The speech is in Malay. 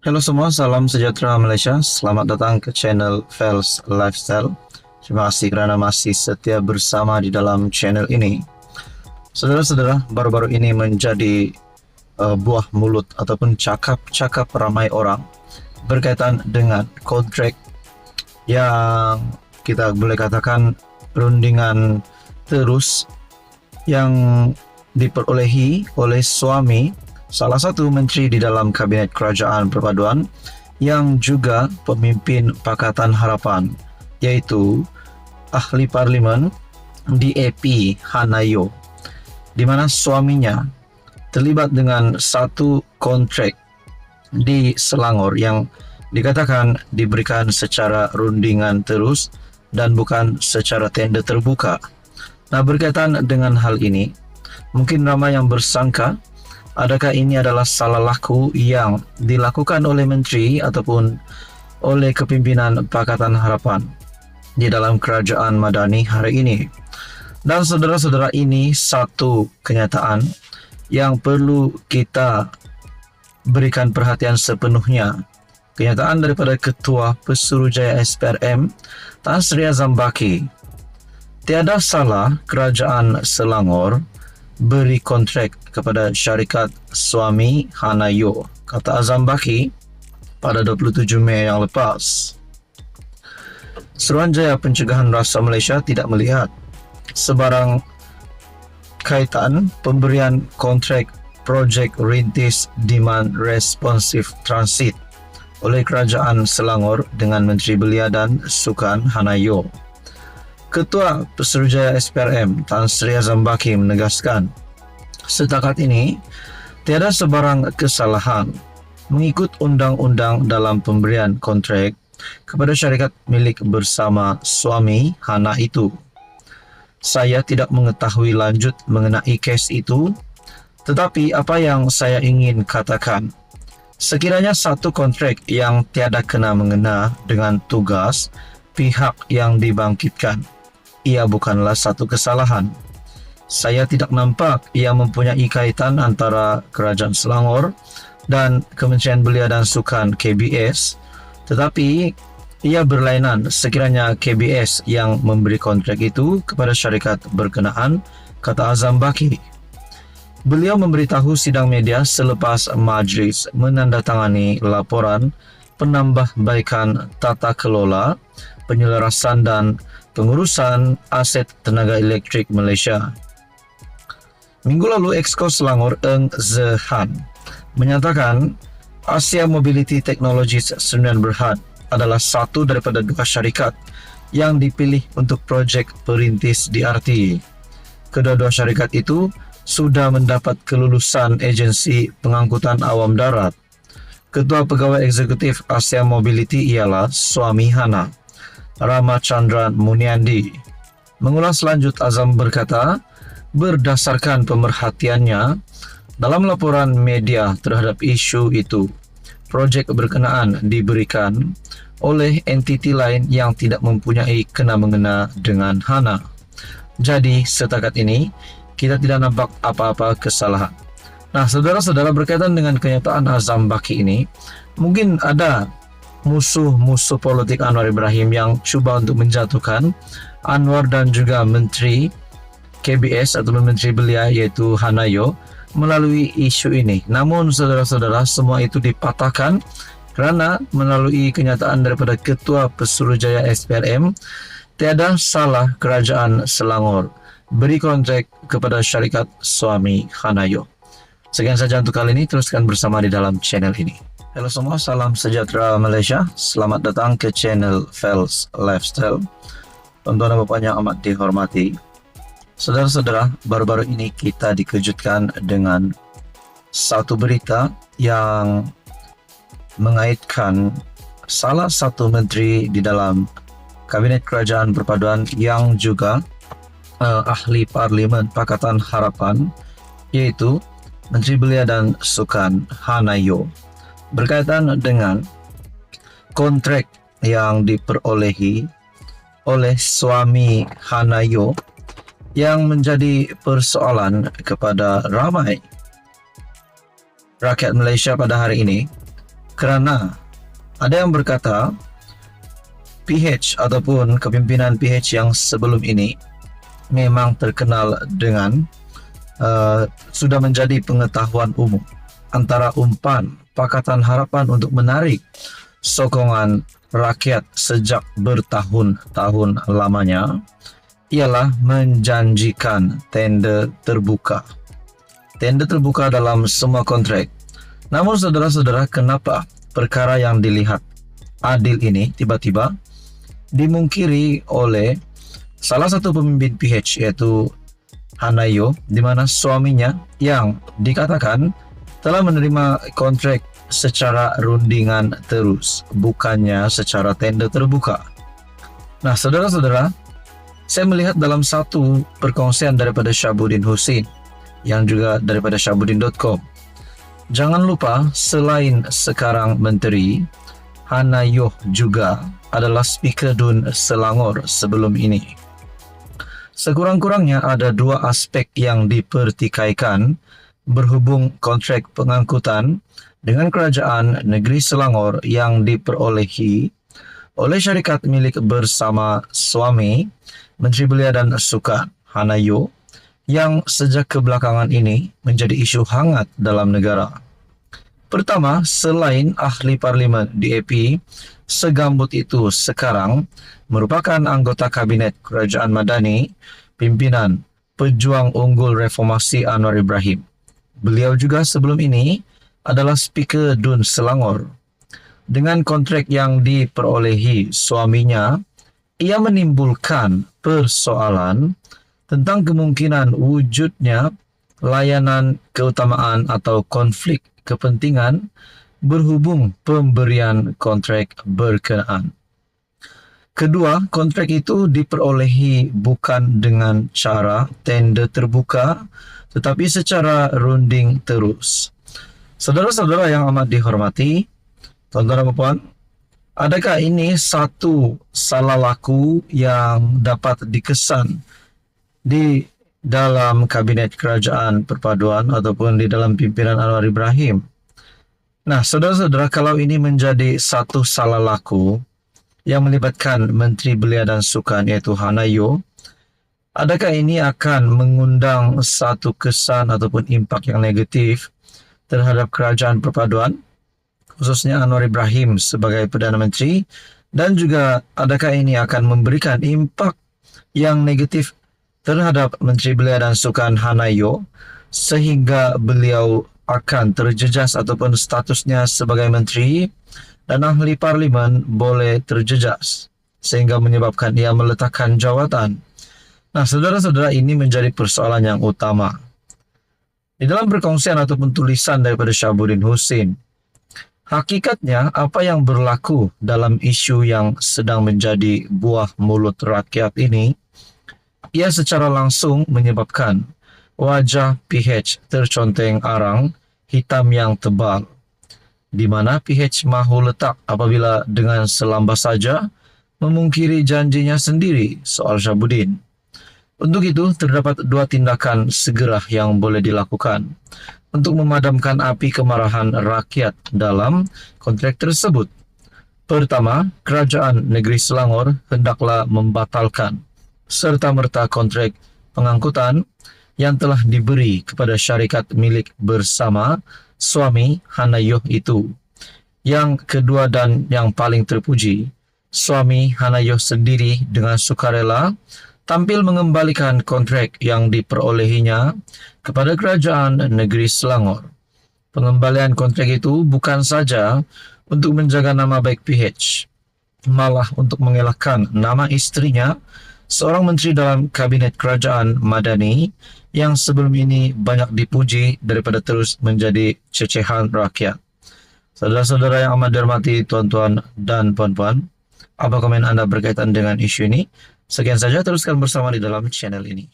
Halo semua, salam sejahtera Malaysia. Selamat datang ke channel Fels Lifestyle. Terima kasih kerana masih setia bersama di dalam channel ini. Saudara-saudara, baru-baru ini menjadi buah mulut ataupun cakap-cakap ramai orang berkaitan dengan kontrak yang kita boleh katakan rundingan terus yang diperolehi oleh suami salah satu menteri di dalam Kabinet Kerajaan Perpaduan yang juga pemimpin Pakatan Harapan, iaitu Ahli Parlimen DAP Hanayo, di mana suaminya terlibat dengan satu kontrak di Selangor yang dikatakan diberikan secara rundingan terus dan bukan secara tender terbuka. Nah, berkaitan dengan hal ini, mungkin ramai yang bersangka adakah ini adalah salah laku yang dilakukan oleh menteri ataupun oleh kepimpinan Pakatan Harapan di dalam Kerajaan Madani hari ini. Dan saudara-saudara, ini satu kenyataan yang perlu kita berikan perhatian sepenuhnya. Kenyataan daripada Ketua Pesuruhjaya SPRM Tan Sri Azham Baki. Tiada salah Kerajaan Selangor beri kontrak kepada syarikat suami Hanayo, kata Azham-Baki pada 27 Mei yang lepas. Suruhanjaya Pencegahan Rasuah Malaysia tidak melihat sebarang kaitan pemberian kontrak projek rintis demand responsif transit oleh Kerajaan Selangor dengan Menteri Belia dan Sukan Hanayo. Ketua Pesuruhjaya SPRM Tan Sri Azham-Baki menegaskan, setakat ini tiada sebarang kesalahan mengikut undang-undang dalam pemberian kontrak kepada syarikat milik bersama suami Hana itu. Saya tidak mengetahui lanjut mengenai kes itu, tetapi apa yang saya ingin katakan, sekiranya satu kontrak yang tiada kena-mengena dengan tugas pihak yang dibangkitkan, ia bukanlah satu kesalahan. Saya tidak nampak ia mempunyai kaitan antara Kerajaan Selangor dan Kementerian Belia dan Sukan KBS, tetapi ia berlainan sekiranya KBS yang memberi kontrak itu kepada syarikat berkenaan, kata Azham-Baki. Beliau memberitahu sidang media selepas majlis menandatangani laporan penambahbaikan tata kelola, penyelarasan dan pengurusan aset tenaga elektrik Malaysia. Minggu lalu, Exco Selangor Eng Zehan menyatakan Asia Mobility Technologies Sdn Bhd adalah satu daripada dua syarikat yang dipilih untuk projek perintis DRT. Kedua-dua syarikat itu sudah mendapat kelulusan agensi pengangkutan awam darat. Ketua Pegawai Eksekutif Asia Mobility ialah suami Hana, Ramachandran Muniandi. Mengulas lanjut, Azham berkata, berdasarkan pemerhatiannya dalam laporan media terhadap isu itu, projek berkenaan diberikan oleh entiti lain yang tidak mempunyai kena-mengena dengan Hana. Jadi, setakat ini, kita tidak nampak apa-apa kesalahan. Nah, saudara-saudara, berkaitan dengan kenyataan Azham-Baki ini, mungkin ada musuh-musuh politik Anwar Ibrahim yang cuba untuk menjatuhkan Anwar dan juga Menteri KBS atau Menteri Belia iaitu Hanayo melalui isu ini. Namun saudara-saudara, semua itu dipatahkan kerana melalui kenyataan daripada Ketua Pesuruhjaya SPRM, tiada salah Kerajaan Selangor beri kontrak kepada syarikat suami Hanayo. Sekian saja untuk kali ini, teruskan bersama di dalam channel ini. Halo semua, salam sejahtera Malaysia. Selamat datang ke channel Fels Lifestyle. Tuan-tuan dan puan yang amat dihormati, saudara-saudara, baru-baru ini kita dikejutkan dengan satu berita yang mengaitkan salah satu menteri di dalam Kabinet Kerajaan Perpaduan yang juga Ahli Parlimen Pakatan Harapan, iaitu Menteri Belia dan Sukan Hanayo, berkaitan dengan kontrak yang diperolehi oleh suami Hanayo yang menjadi persoalan kepada ramai rakyat Malaysia pada hari ini. Kerana ada yang berkata PH ataupun kepimpinan PH yang sebelum ini memang terkenal dengan sudah menjadi pengetahuan umum antara umpan Pakatan Harapan untuk menarik sokongan rakyat sejak bertahun-tahun lamanya ialah menjanjikan tender terbuka. Tender terbuka dalam semua kontrak. Namun saudara-saudara, kenapa perkara yang dilihat adil ini tiba-tiba dimungkiri oleh salah satu pemimpin PH iaitu Hanayo, di mana suaminya yang dikatakan telah menerima kontrak secara rundingan terus, bukannya secara tender terbuka. Nah, saudara-saudara, saya melihat dalam satu perkongsian daripada Syahabuddin Husin yang juga daripada syahabuddin.com. Jangan lupa selain sekarang menteri, Hanayo juga adalah speaker DUN Selangor sebelum ini. Sekurang-kurangnya ada dua aspek yang dipertikaikan berhubung kontrak pengangkutan dengan Kerajaan Negeri Selangor yang diperolehi oleh syarikat milik bersama suami Menteri Belia dan Sukan Hanayo yang sejak kebelakangan ini menjadi isu hangat dalam negara. Pertama, selain ahli parlimen DAP segambut itu sekarang merupakan anggota kabinet Kerajaan Madani pimpinan Pejuang Unggul Reformasi Anwar Ibrahim. Beliau juga sebelum ini adalah speaker DUN Selangor. Dengan kontrak yang diperolehi suaminya, ia menimbulkan persoalan tentang kemungkinan wujudnya layanan keutamaan atau konflik kepentingan berhubung pemberian kontrak berkenaan. Kedua, kontrak itu diperolehi bukan dengan cara tender terbuka, tetapi secara runding terus. Saudara-saudara yang amat dihormati, tuan-tuan dan puan, adakah ini satu salah laku yang dapat dikesan di dalam Kabinet Kerajaan Perpaduan ataupun di dalam pimpinan Anwar Ibrahim? Nah, saudara-saudara, kalau ini menjadi satu salah laku yang melibatkan Menteri Belia dan Sukan iaitu Hanayo, adakah ini akan mengundang satu kesan ataupun impak yang negatif terhadap Kerajaan Perpaduan, khususnya Anwar Ibrahim sebagai Perdana Menteri, dan juga adakah ini akan memberikan impak yang negatif terhadap Menteri Belia dan Sukan Hanayo sehingga beliau akan terjejas ataupun statusnya sebagai menteri dan ahli parlimen boleh terjejas sehingga menyebabkan ia meletakkan jawatan. Nah, saudara-saudara, ini menjadi persoalan yang utama. Di dalam perkongsian ataupun tulisan daripada Syahabuddin Husin, hakikatnya apa yang berlaku dalam isu yang sedang menjadi buah mulut rakyat ini, ia secara langsung menyebabkan wajah PH terconteng arang hitam yang tebal, di mana PH mahu letak apabila dengan selambas saja memungkiri janjinya sendiri soal Syahabuddin. Untuk itu, terdapat dua tindakan segera yang boleh dilakukan untuk memadamkan api kemarahan rakyat dalam kontrak tersebut. Pertama, Kerajaan Negeri Selangor hendaklah membatalkan serta-merta kontrak pengangkutan yang telah diberi kepada syarikat milik bersama suami Hanayo itu. Yang kedua dan yang paling terpuji, suami Hanayo sendiri dengan sukarela tampil mengembalikan kontrak yang diperolehinya kepada Kerajaan Negeri Selangor. Pengembalian kontrak itu bukan saja untuk menjaga nama baik PH, malah untuk mengelakkan nama istrinya, seorang menteri dalam Kabinet Kerajaan Madani yang sebelum ini banyak dipuji daripada terus menjadi cecehan rakyat. Saudara-saudara yang amat dihormati, tuan-tuan dan puan-puan, apa komen anda berkaitan dengan isu ini? Sekian saja, teruskan bersama di dalam channel ini.